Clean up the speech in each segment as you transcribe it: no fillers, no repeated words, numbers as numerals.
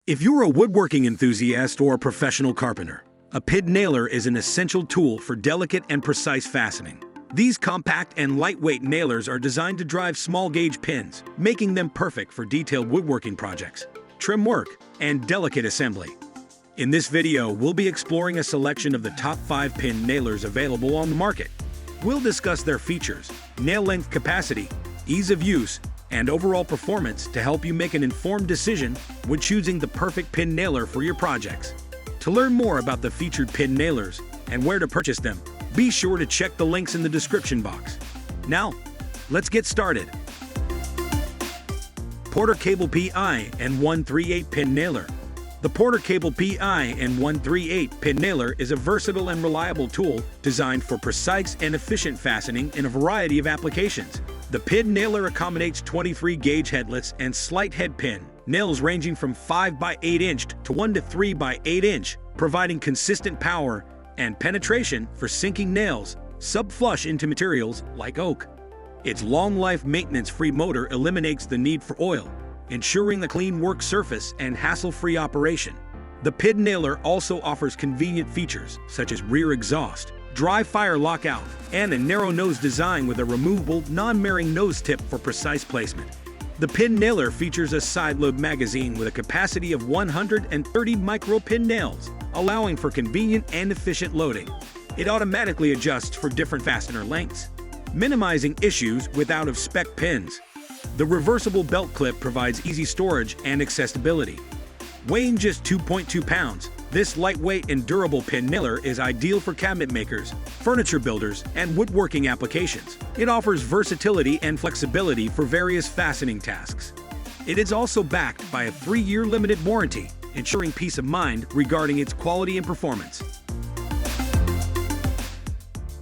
If you're a woodworking enthusiast or a professional carpenter, a pin nailer is an essential tool for delicate and precise fastening. These compact and lightweight nailers are designed to drive small-gauge pins, making them perfect for detailed woodworking projects, trim work, and delicate assembly. In this video, we'll be exploring a selection of the top 5 pin nailers available on the market. We'll discuss their features, nail length capacity, ease of use, and overall performance to help you make an informed decision when choosing the perfect pin nailer for your projects. To learn more about the featured pin nailers and where to purchase them, be sure to check the links in the description box. Now, let's get started. Porter Cable PI N138 Pin Nailer. The Porter Cable PI N138 Pin Nailer is a versatile and reliable tool designed for precise and efficient fastening in a variety of applications. The pin nailer accommodates 23-gauge headlets and slight head pin nails ranging from 5 by 8 inch to 1 to 3 by 8 inch, providing consistent power and penetration for sinking nails sub-flush into materials like oak. Its long-life maintenance-free motor eliminates the need for oil, ensuring a clean work surface and hassle-free operation. The pin nailer also offers convenient features such as rear exhaust, dry fire lockout, and a narrow nose design with a removable, non-marring nose tip for precise placement. The pin nailer features a side-load magazine with a capacity of 130 micro-pin nails, allowing for convenient and efficient loading. It automatically adjusts for different fastener lengths, minimizing issues with out-of-spec pins. The reversible belt clip provides easy storage and accessibility. Weighing just 2.2 pounds, this lightweight and durable pin nailer is ideal for cabinet makers, furniture builders, and woodworking applications. It offers versatility and flexibility for various fastening tasks. It is also backed by a 3-year limited warranty, ensuring peace of mind regarding its quality and performance.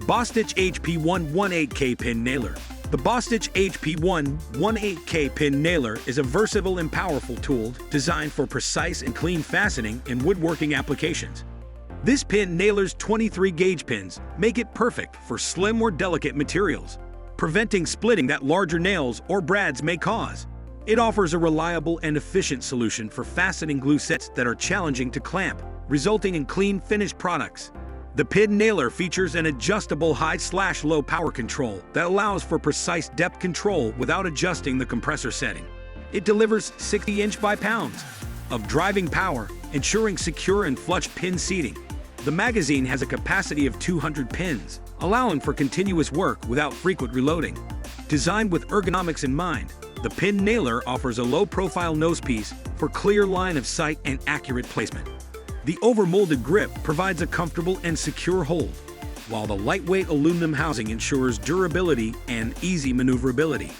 BOSTITCH HP118K Pin Nailer. The BOSTITCH HP118K Pin Nailer is a versatile and powerful tool designed for precise and clean fastening in woodworking applications. This pin nailer's 23-gauge pins make it perfect for slim or delicate materials, preventing splitting that larger nails or brads may cause. It offers a reliable and efficient solution for fastening glue sets that are challenging to clamp, resulting in clean, finished products. The pin nailer features an adjustable high/low power control that allows for precise depth control without adjusting the compressor setting. It delivers 60 inch by pounds of driving power, ensuring secure and flush pin seating. The magazine has a capacity of 200 pins, allowing for continuous work without frequent reloading. Designed with ergonomics in mind, the pin nailer offers a low-profile nosepiece for clear line of sight and accurate placement. The over-molded grip provides a comfortable and secure hold, while the lightweight aluminum housing ensures durability and easy maneuverability.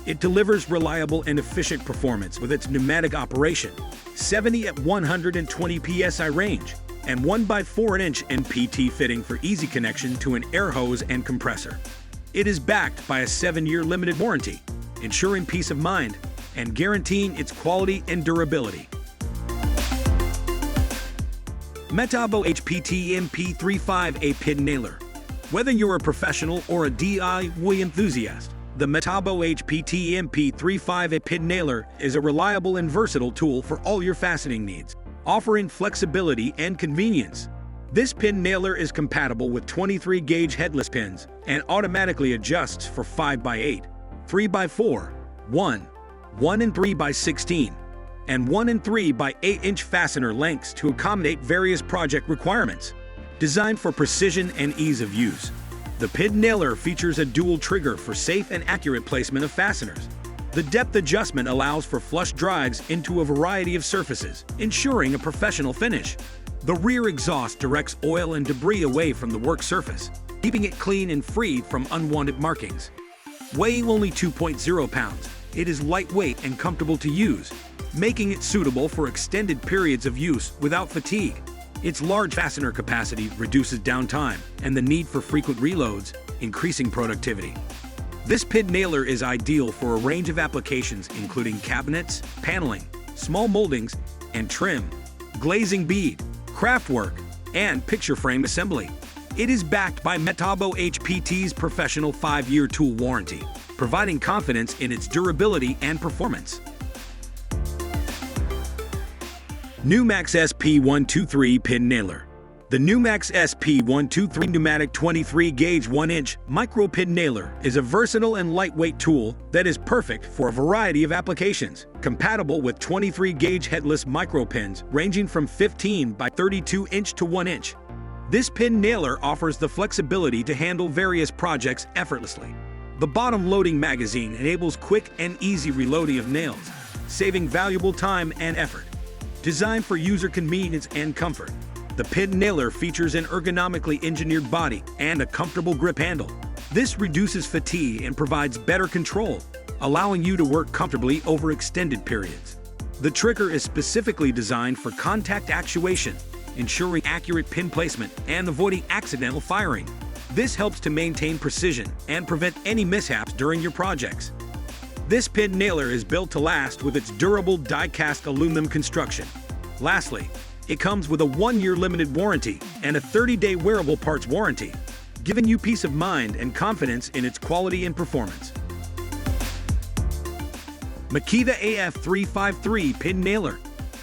It delivers reliable and efficient performance with its pneumatic operation, 70 at 120 psi range, and 1 by 4 inch NPT fitting for easy connection to an air hose and compressor. It is backed by a 7-year limited warranty, ensuring peace of mind and guaranteeing its quality and durability. METABO HPT MP35A Pin Nailer. Whether you're a professional or a DIY enthusiast, the METABO HPT MP35A Pin Nailer is a reliable and versatile tool for all your fastening needs, offering flexibility and convenience. This pin nailer is compatible with 23-gauge headless pins and automatically adjusts for 5 by 8, 3 by 4, 1 and 3 by 16, and 1 and 3 by 8 inch fastener lengths to accommodate various project requirements. Designed for precision and ease of use, the pin nailer features a dual trigger for safe and accurate placement of fasteners. The depth adjustment allows for flush drives into a variety of surfaces, ensuring a professional finish. The rear exhaust directs oil and debris away from the work surface, keeping it clean and free from unwanted markings. Weighing only 2.0 pounds, it is lightweight and comfortable to use, making it suitable for extended periods of use without fatigue. Its large fastener capacity reduces downtime and the need for frequent reloads, increasing productivity. This pin nailer is ideal for a range of applications including cabinets, paneling, small moldings, and trim, glazing bead, craftwork, and picture frame assembly. It is backed by METABO HPT's professional 5-year tool warranty, providing confidence in its durability and performance. NUMAX SP123 Pin Nailer. The NUMAX SP123 pneumatic 23-gauge 1-inch micro-pin nailer is a versatile and lightweight tool that is perfect for a variety of applications, compatible with 23-gauge headless micro-pins ranging from 15 by 32 inch to 1 inch. This pin nailer offers the flexibility to handle various projects effortlessly. The bottom-loading magazine enables quick and easy reloading of nails, saving valuable time and effort. Designed for user convenience and comfort, the pin nailer features an ergonomically engineered body and a comfortable grip handle. This reduces fatigue and provides better control, allowing you to work comfortably over extended periods. The trigger is specifically designed for contact actuation, ensuring accurate pin placement and avoiding accidental firing. This helps to maintain precision and prevent any mishaps during your projects. This pin nailer is built to last with its durable die-cast aluminum construction. Lastly, it comes with a 1-year limited warranty and a 30-day wearable parts warranty, giving you peace of mind and confidence in its quality and performance. MAKITA AF353 Pin Nailer.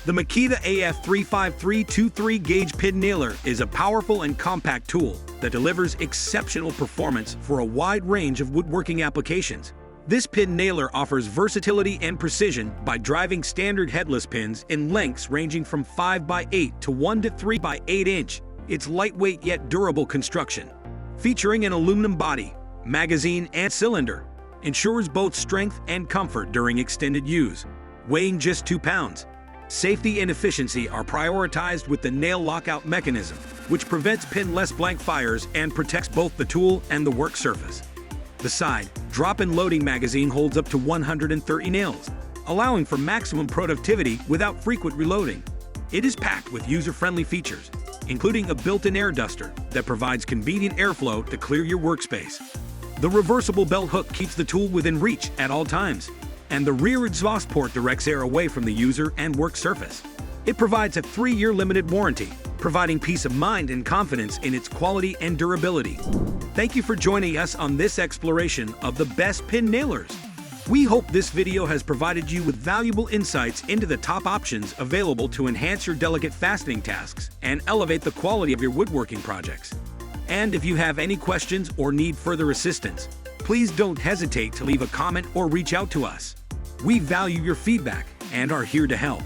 The MAKITA AF353 23-gauge pin nailer is a powerful and compact tool that delivers exceptional performance for a wide range of woodworking applications. This pin nailer offers versatility and precision by driving standard headless pins in lengths ranging from 5 by 8 to 1 to 3 by 8 inch. Its lightweight yet durable construction, featuring an aluminum body, magazine, and cylinder, ensures both strength and comfort during extended use. Weighing just 2 pounds, safety and efficiency are prioritized with the nail lockout mechanism, which prevents pin-less blank fires and protects both the tool and the work surface. The side drop-in loading magazine holds up to 130 nails, allowing for maximum productivity without frequent reloading. It is packed with user-friendly features, including a built-in air duster that provides convenient airflow to clear your workspace. The reversible belt hook keeps the tool within reach at all times, and the rear exhaust port directs air away from the user and work surface. It provides a 3-year limited warranty, providing peace of mind and confidence in its quality and durability. Thank you for joining us on this exploration of the best pin nailers. We hope this video has provided you with valuable insights into the top options available to enhance your delicate fastening tasks and elevate the quality of your woodworking projects. And if you have any questions or need further assistance, please don't hesitate to leave a comment or reach out to us. We value your feedback and are here to help.